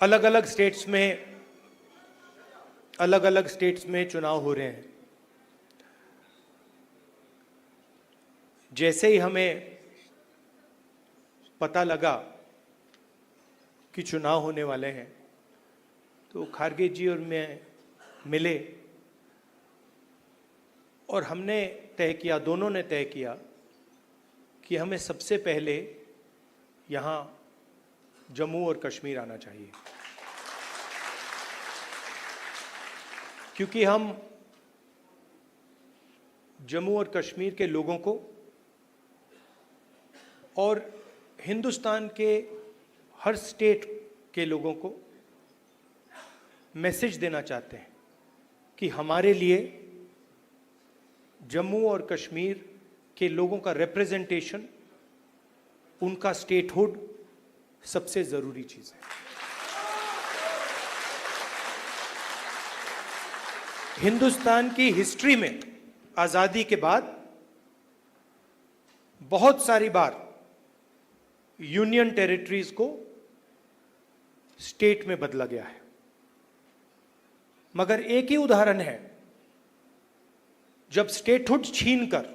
अलग अलग स्टेट्स में चुनाव हो रहे हैं। जैसे ही हमें पता लगा कि चुनाव होने वाले हैं तो खारगे जी और मैं मिले और हमने तय किया, दोनों ने तय किया कि हमें सबसे पहले यहाँ जम्मू और कश्मीर आना चाहिए, क्योंकि हम जम्मू और कश्मीर के लोगों को और हिंदुस्तान के हर स्टेट के लोगों को मैसेज देना चाहते हैं कि हमारे लिए जम्मू और कश्मीर के लोगों का रिप्रेजेंटेशन, उनका स्टेटहुड सबसे जरूरी चीज है। हिंदुस्तान की हिस्ट्री में आजादी के बाद बहुत सारी बार यूनियन टेरिटरीज को स्टेट में बदला गया है, मगर एक ही उदाहरण है जब स्टेटहुड छीनकर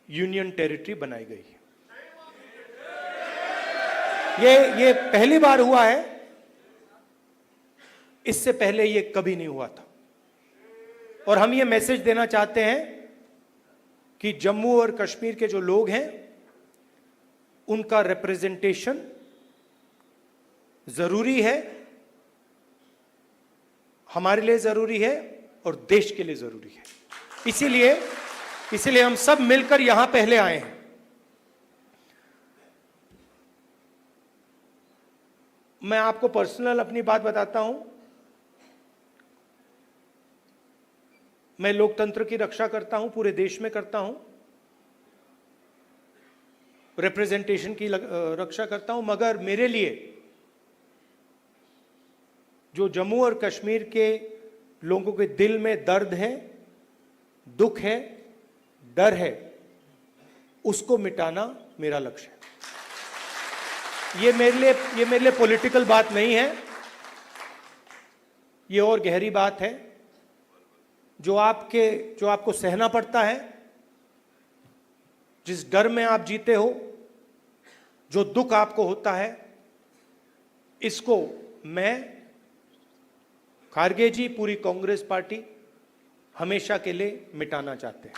यूनियन टेरिटरी बनाई गई है। ये पहली बार हुआ है, इससे पहले ये कभी नहीं हुआ था। और हम ये मैसेज देना चाहते हैं कि जम्मू और कश्मीर के जो लोग हैं उनका रिप्रेजेंटेशन जरूरी है, हमारे लिए जरूरी है और देश के लिए जरूरी है। इसीलिए हम सब मिलकर यहां पहले आए हैं। मैं आपको पर्सनल अपनी बात बताता हूं। मैं लोकतंत्र की रक्षा करता हूं, पूरे देश में करता हूं, रिप्रेजेंटेशन की रक्षा करता हूं, मगर मेरे लिए जो जम्मू और कश्मीर के लोगों के दिल में दर्द है, दुख है, डर है, उसको मिटाना मेरा लक्ष्य है। ये मेरे लिए पॉलिटिकल बात नहीं है, ये और गहरी बात है जो आपको सहना पड़ता है, जिस डर में आप जीते हो, जो दुख आपको होता है, इसको मैं, खारगे जी, पूरी कांग्रेस पार्टी हमेशा के लिए मिटाना चाहते हैं।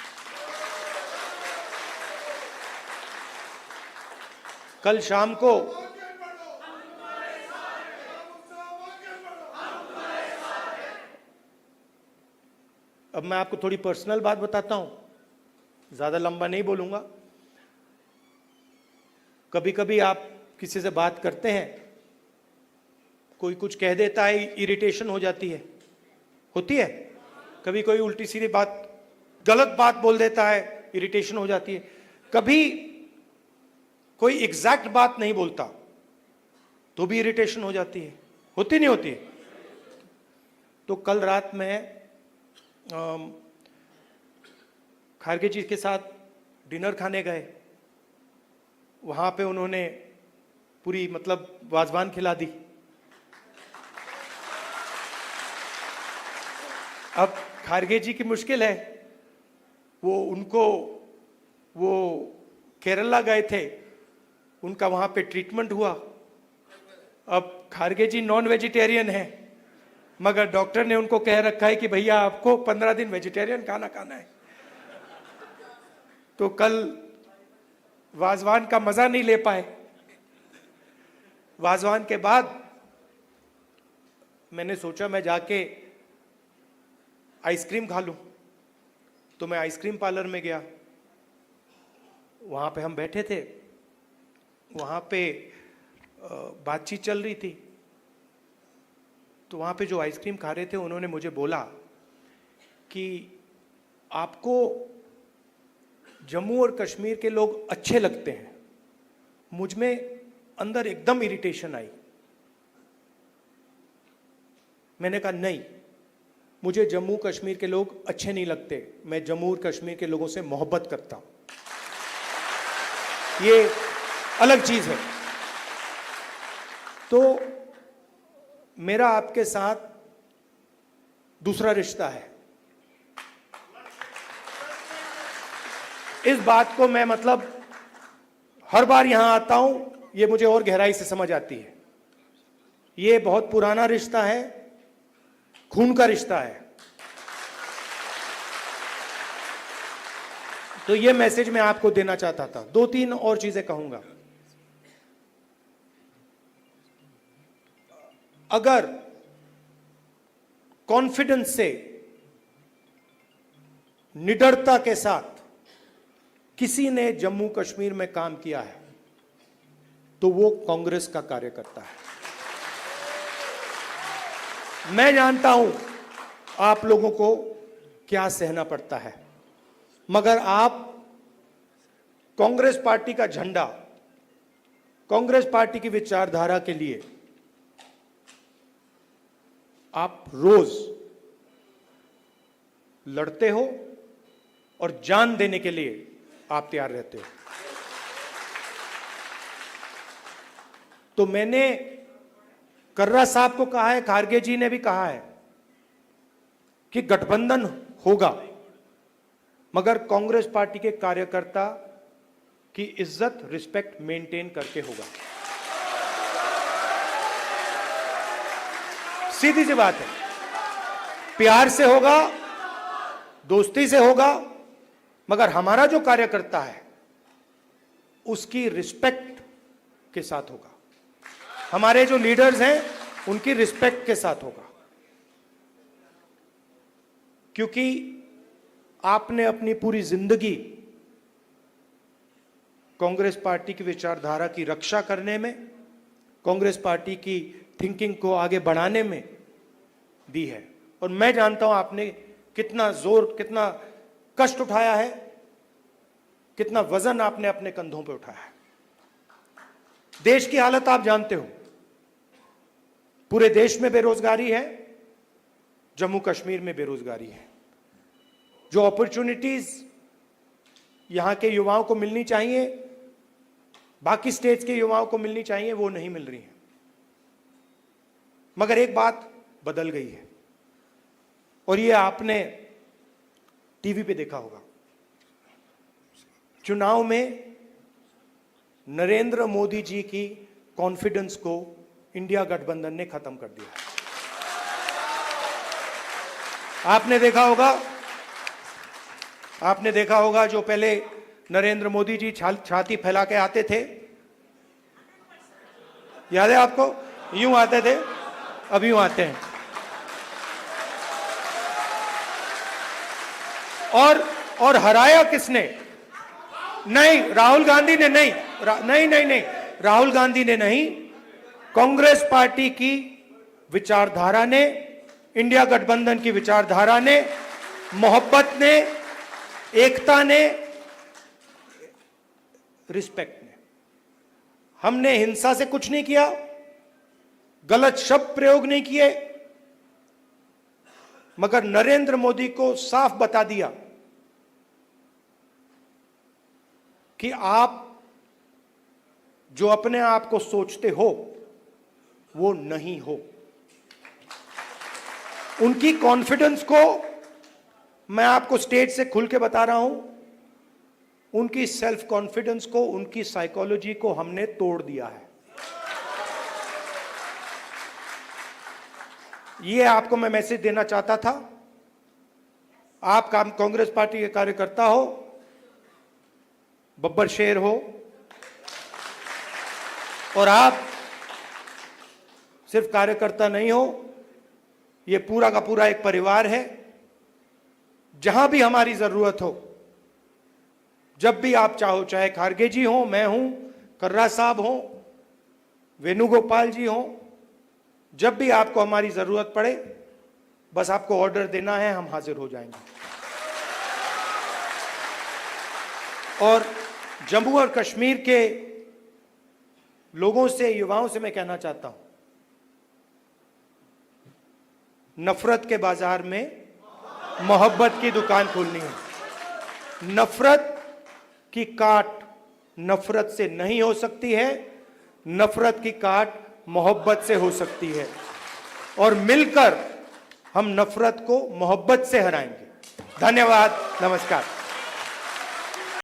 कल शाम को अब मैं आपको थोड़ी पर्सनल बात बताता हूं, ज्यादा लंबा नहीं बोलूंगा। कभी कभी आप किसी से बात करते हैं, कोई कुछ कह देता है, इरिटेशन हो जाती है, होती है। कभी कोई उल्टी सीधी बात, गलत बात बोल देता है, इरिटेशन हो जाती है। कभी कोई एग्जैक्ट बात नहीं बोलता तो भी इरिटेशन हो जाती है, होती नहीं होती। तो कल रात में खारगे जी के साथ डिनर खाने गए, वहां पे उन्होंने पूरी वाजवान खिला दी। अब खारगे जी की मुश्किल है, वो केरला गए थे, उनका वहां पे ट्रीटमेंट हुआ। अब खारगे जी नॉन वेजिटेरियन है, मगर डॉक्टर ने उनको कह रखा है कि भैया आपको 15 दिन वेजिटेरियन खाना खाना है। तो कल वाजवान का मजा नहीं ले पाए। वाजवान के बाद मैंने सोचा मैं जाके आइसक्रीम खा लूं, तो मैं आइसक्रीम पार्लर में गया। वहां पे हम बैठे थे, वहां पे बातचीत चल रही थी। तो वहां पे जो आइसक्रीम खा रहे थे, उन्होंने मुझे बोला कि आपको जम्मू और कश्मीर के लोग अच्छे लगते हैं। मुझ में अंदर एकदम इरिटेशन आई। मैंने कहा नहीं, मुझे जम्मू कश्मीर के लोग अच्छे नहीं लगते, मैं जम्मू और कश्मीर के लोगों से मोहब्बत करता हूं, ये अलग चीज है। तो मेरा आपके साथ दूसरा रिश्ता है। इस बात को मैं मतलब हर बार यहां आता हूं, ये मुझे और गहराई से समझ आती है। ये बहुत पुराना रिश्ता है, खून का रिश्ता है। तो ये मैसेज मैं आपको देना चाहता था। 2-3 और चीजें कहूंगा। अगर कॉन्फिडेंस से, निडरता के साथ किसी ने जम्मू कश्मीर में काम किया है तो वो कांग्रेस का कार्यकर्ता है। मैं जानता हूं आप लोगों को क्या सहना पड़ता है, मगर आप कांग्रेस पार्टी का झंडा, कांग्रेस पार्टी की विचारधारा के लिए आप रोज लड़ते हो और जान देने के लिए आप तैयार रहते हो। तो मैंने कर्रा साहब को कहा है, खारगे जी ने भी कहा है कि गठबंधन होगा, मगर कांग्रेस पार्टी के कार्यकर्ता की इज्जत, रिस्पेक्ट मेंटेन करके होगा। सीधी सी बात है। प्यार से होगा, दोस्ती से होगा, मगर हमारा जो कार्यकर्ता है उसकी रिस्पेक्ट के साथ होगा। हमारे जो लीडर्स हैं उनकी रिस्पेक्ट के साथ होगा। क्योंकि आपने अपनी पूरी जिंदगी कांग्रेस पार्टी की विचारधारा की रक्षा करने में, कांग्रेस पार्टी की थिंकिंग को आगे बढ़ाने में दी है। और मैं जानता हूं आपने कितना जोर, कितना कष्ट उठाया है, कितना वजन आपने अपने कंधों पे उठाया है। देश की हालत आप जानते हो। पूरे देश में बेरोजगारी है, जम्मू कश्मीर में बेरोजगारी है। जो अपॉर्चुनिटीज यहां के युवाओं को मिलनी चाहिए, बाकी स्टेट्स के युवाओं को मिलनी चाहिए, वो नहीं मिल रही है। मगर एक बात बदल गई है और ये आपने टीवी पे देखा होगा। चुनाव में नरेंद्र मोदी जी की कॉन्फिडेंस को इंडिया गठबंधन ने खत्म कर दिया। आपने देखा होगा जो पहले नरेंद्र मोदी जी छाती फैला के आते थे, याद है आपको? यूं आते थे, अब यूं आते हैं। और हराया किसने? नहीं, राहुल गांधी ने नहीं, नहीं, राहुल गांधी ने नहीं, कांग्रेस पार्टी की विचारधारा ने, इंडिया गठबंधन की विचारधारा ने, मोहब्बत ने, एकता ने, रिस्पेक्ट ने। हमने हिंसा से कुछ नहीं किया, गलत शब्द प्रयोग नहीं किए, मगर नरेंद्र मोदी को साफ बता दिया कि आप जो अपने आप को सोचते हो वो नहीं हो। उनकी कॉन्फिडेंस को मैं आपको स्टेज से खुल के बता रहा हूं, उनकी सेल्फ कॉन्फिडेंस को, उनकी साइकोलॉजी को हमने तोड़ दिया है। ये आपको मैं मैसेज देना चाहता था। आप कांग्रेस पार्टी के कार्यकर्ता हो, बब्बर शेर हो, और आप सिर्फ कार्यकर्ता नहीं हो, ये पूरा का पूरा एक परिवार है। जहां भी हमारी जरूरत हो, जब भी आप चाहो, चाहे खारगे जी हो, मैं हूं, कर्रा साहब हो, वेणुगोपाल जी हो, जब भी आपको हमारी जरूरत पड़े, बस आपको ऑर्डर देना है, हम हाजिर हो जाएंगे। और जम्मू और कश्मीर के लोगों से, युवाओं से मैं कहना चाहता हूं, नफरत के बाजार में मोहब्बत की दुकान खोलनी है। नफरत की काट नफरत से नहीं हो सकती है, नफरत की काट मोहब्बत से हो सकती है, और मिलकर हम नफरत को मोहब्बत से हराएंगे। धन्यवाद, नमस्कार।